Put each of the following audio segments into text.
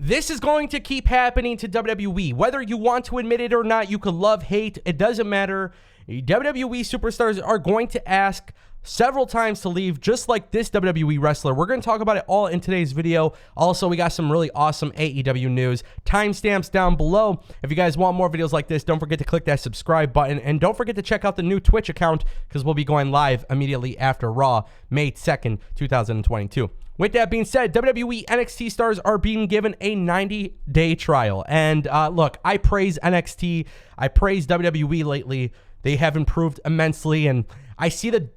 This is going to keep happening to WWE. Whether you want to admit it or not, you could love, hate, it doesn't matter. WWE superstars are going to ask several times to leave, just like this WWE wrestler. We're going to talk about it all in today's video. Also, we got some really awesome AEW news. Timestamps down below. If you guys want more videos like this, don't forget to click that subscribe button. And don't forget to check out the new Twitch account because we'll be going live immediately after Raw, May 2nd, 2022. With that being said, WWE NXT stars are being given a 90-day trial. And look, I praise NXT. I praise WWE lately. They have improved immensely. And I see the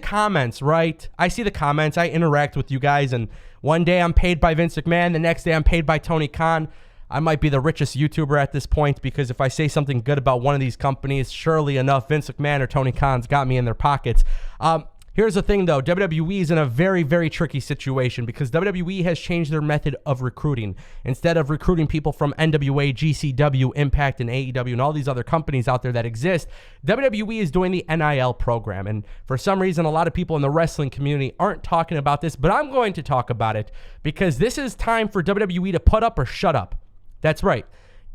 comments, right? I see the comments. I interact with you guys. And one day I'm paid by Vince McMahon. The next day I'm paid by Tony Khan. I might be the richest YouTuber at this point because if I say something good about one of these companies, surely enough, Vince McMahon or Tony Khan's got me in their pockets. Here's the thing, though. WWE is in a very, very tricky situation because WWE has changed their method of recruiting. Instead of recruiting people from NWA, GCW, Impact, and AEW, and all these other companies out there that exist, WWE is doing the NIL program. And for some reason, a lot of people in the wrestling community aren't talking about this, but I'm going to talk about it because this is time for WWE to put up or shut up. That's right.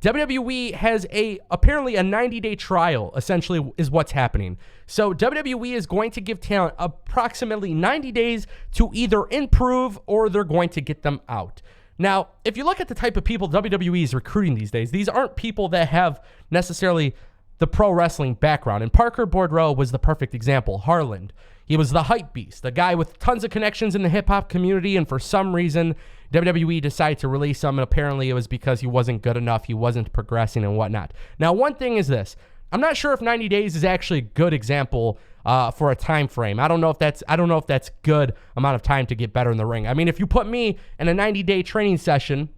WWE has apparently a 90-day trial, essentially, is what's happening. So WWE is going to give talent approximately 90 days to either improve or they're going to get them out. Now, if you look at the type of people WWE is recruiting these days, these aren't people that have necessarily the pro wrestling background. And Parker Boudreaux was the perfect example. Harland. He was the hype beast, the guy with tons of connections in the hip-hop community, and for some reason, WWE decided to release him, and apparently it was because he wasn't good enough, he wasn't progressing and whatnot. Now, one thing is this. I'm not sure if 90 days is actually a good example for a time frame. I don't know if that's good amount of time to get better in the ring. I mean, if you put me in a 90-day training session,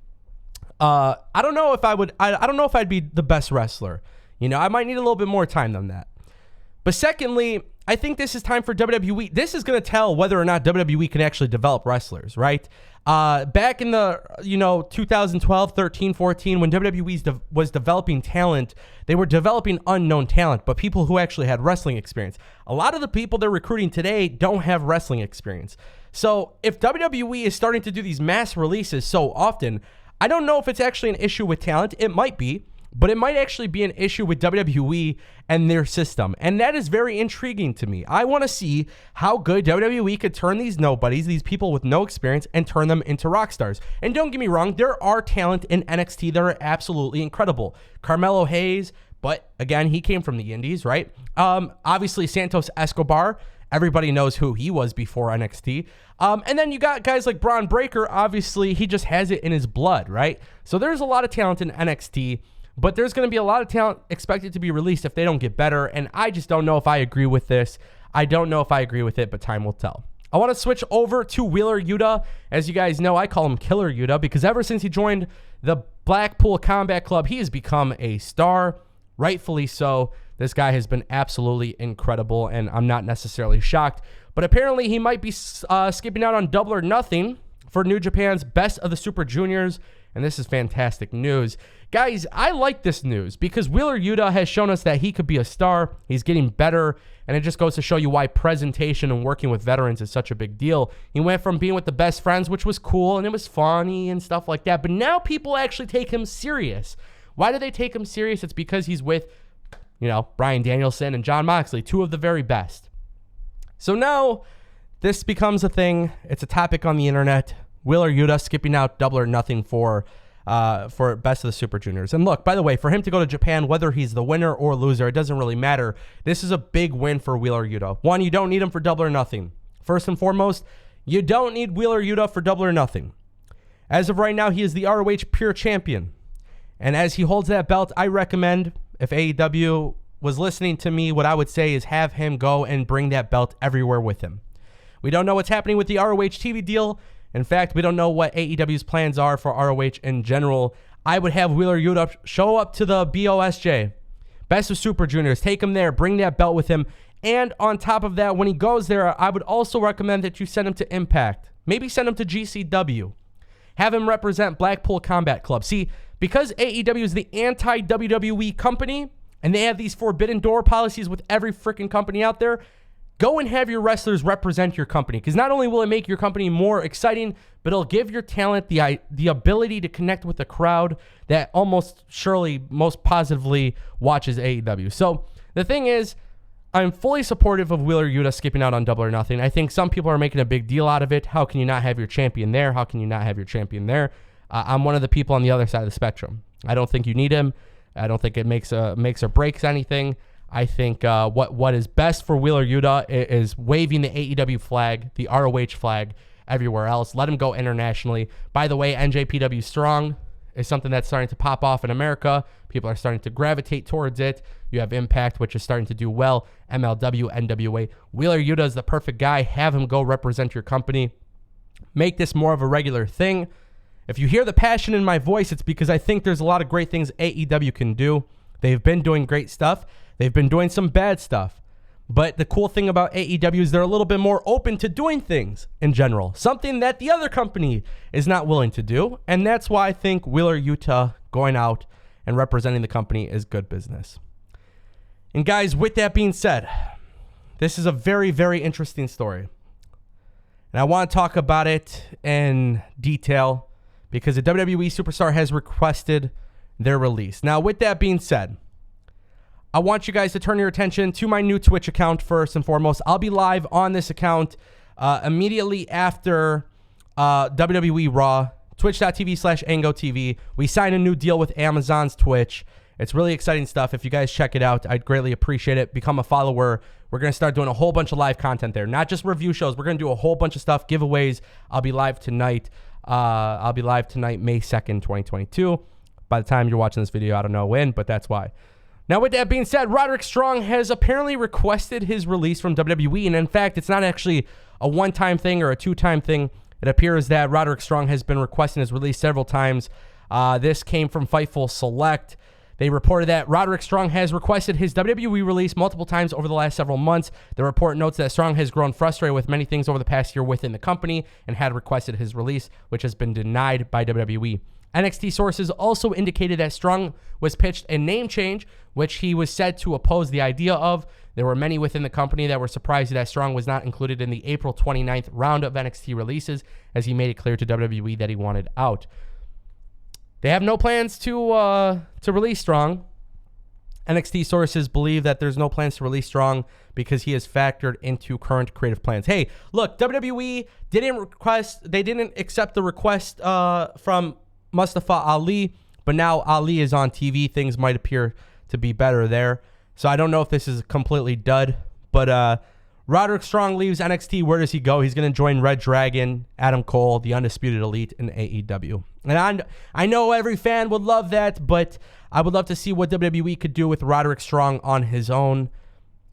I don't know if I'd be the best wrestler. You know, I might need a little bit more time than that. But secondly, I think this is time for WWE. This is going to tell whether or not WWE can actually develop wrestlers, right? Back in the, 2012, 13, 14, when WWE was developing talent, they were developing unknown talent, but people who actually had wrestling experience. A lot of the people they're recruiting today don't have wrestling experience. So if WWE is starting to do these mass releases so often, I don't know if it's actually an issue with talent. It might be. But it might actually be an issue with WWE and their system. And that is very intriguing to me. I want to see how good WWE could turn these nobodies, these people with no experience, and turn them into rock stars. And don't get me wrong, there are talent in NXT that are absolutely incredible. Carmelo Hayes, but again, he came from the indies, right? Obviously, Santos Escobar. Everybody knows who he was before NXT. And then you got guys like Braun Breaker. Obviously, he just has it in his blood, right? So there's a lot of talent in NXT. But there's going to be a lot of talent expected to be released if they don't get better, and I just don't know if I agree with this. I don't know if I agree with it, but time will tell. I want to switch over to Wheeler Yuta. As you guys know, I call him Killer Yuta because ever since he joined the Blackpool Combat Club, he has become a star, rightfully so. This guy has been absolutely incredible, and I'm not necessarily shocked. But apparently he might be skipping out on Double or Nothing for New Japan's Best of the Super Juniors, and this is fantastic news. Guys, I like this news because Wheeler Yuta has shown us that he could be a star. He's getting better, and it just goes to show you why presentation and working with veterans is such a big deal. He went from being with the best friends, which was cool, and it was funny and stuff like that, but now people actually take him serious. Why do they take him serious? It's because he's with, Bryan Danielson and Jon Moxley, two of the very best. So now this becomes a thing. It's a topic on the internet. Wheeler Yuta skipping out Double or Nothing for Best of the Super Juniors. And look, by the way, for him to go to Japan, whether he's the winner or loser, it doesn't really matter. This is a big win for Wheeler Yuta. One, you don't need him for Double or Nothing. First and foremost, you don't need Wheeler Yuta for Double or Nothing. As of right now, he is the ROH Pure Champion. And as he holds that belt, I recommend, if AEW was listening to me, what I would say is have him go and bring that belt everywhere with him. We don't know what's happening with the ROH TV deal. In fact, we don't know what AEW's plans are for ROH in general. I would have Wheeler Yuta show up to the BOSJ, Best of Super Juniors, take him there, bring that belt with him. And on top of that, when he goes there, I would also recommend that you send him to Impact. Maybe send him to GCW. Have him represent Blackpool Combat Club. See, because AEW is the anti-WWE company, and they have these forbidden door policies with every freaking company out there, go and have your wrestlers represent your company, because not only will it make your company more exciting, but it'll give your talent the ability to connect with the crowd that almost surely most positively watches AEW. So the thing is, I'm fully supportive of Wheeler Yuta skipping out on Double or Nothing. I think some people are making a big deal out of it. How can you not have your champion there? How can you not have your champion there? I'm one of the people on the other side of the spectrum. I don't think you need him. I don't think it makes or breaks anything. I think what is best for Wheeler Yuta is waving the AEW flag, the ROH flag, everywhere else. Let him go internationally. By the way, NJPW Strong is something that's starting to pop off in America. People are starting to gravitate towards it. You have Impact, which is starting to do well. MLW, NWA. Wheeler Yuta is the perfect guy. Have him go represent your company. Make this more of a regular thing. If you hear the passion in my voice, it's because I think there's a lot of great things AEW can do. They've been doing great stuff. They've been doing some bad stuff. But the cool thing about AEW is they're a little bit more open to doing things in general, something that the other company is not willing to do. And that's why I think Wheeler Yuta going out and representing the company is good business. And guys, with that being said, this is a very, very interesting story. And I want to talk about it in detail because a WWE superstar has requested their release. Now, with that being said, I want you guys to turn your attention to my new Twitch account first and foremost. I'll be live on this account immediately after WWE Raw, twitch.tv/Ango TV. We signed a new deal with Amazon's Twitch. It's really exciting stuff. If you guys check it out, I'd greatly appreciate it. Become a follower. We're going to start doing a whole bunch of live content there. Not just review shows. We're going to do a whole bunch of stuff, giveaways. I'll be live tonight. May 2nd, 2022. By the time you're watching this video, I don't know when, but that's why. Now, with that being said, Roderick Strong has apparently requested his release from WWE, and in fact, it's not actually a one-time thing or a two-time thing. It appears that Roderick Strong has been requesting his release several times. This came from Fightful Select. They reported that Roderick Strong has requested his WWE release multiple times over the last several months. The report notes that Strong has grown frustrated with many things over the past year within the company and had requested his release, which has been denied by WWE. NXT sources also indicated that Strong was pitched a name change, which he was said to oppose the idea of. There were many within the company that were surprised that Strong was not included in the April 29th round of NXT releases, as he made it clear to WWE that he wanted out. They have no plans to release Strong. NXT sources believe that there's no plans to release Strong because he is factored into current creative plans. Hey, look, WWE didn't accept the request from Mustafa Ali, but now Ali is on TV. Things might appear to be better there. So I don't know if this is completely dud, but Roderick Strong leaves NXT. Where does he go? He's going to join Red Dragon, Adam Cole, the Undisputed Elite, in AEW. And I know every fan would love that, but I would love to see what WWE could do with Roderick Strong on his own.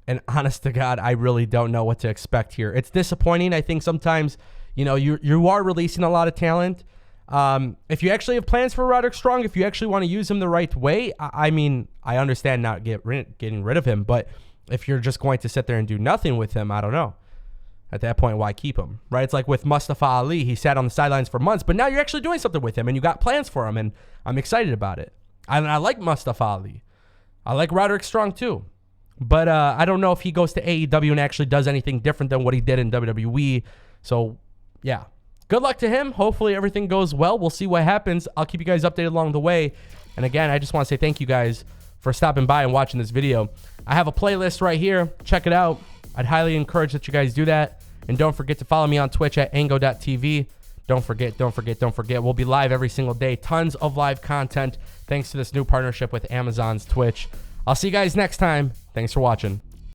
And honest to God, I really don't know what to expect here. It's disappointing. I think sometimes, you are releasing a lot of talent. If you actually have plans for Roderick Strong, if you actually want to use him the right way, I mean, I understand not getting rid of him, but if you're just going to sit there and do nothing with him, I don't know. At that point, why keep him, right? It's like with Mustafa Ali. He sat on the sidelines for months, but now you're actually doing something with him, and you got plans for him, and I'm excited about it. I like Mustafa Ali. I like Roderick Strong too, but I don't know if he goes to AEW and actually does anything different than what he did in WWE. So, yeah. Good luck to him. Hopefully everything goes well. We'll see what happens. I'll keep you guys updated along the way. And again, I just want to say thank you guys for stopping by and watching this video. I have a playlist right here. Check it out. I'd highly encourage that you guys do that. And don't forget to follow me on Twitch at Ango.tv. Don't forget. We'll be live every single day. Tons of live content thanks to this new partnership with Amazon's Twitch. I'll see you guys next time. Thanks for watching.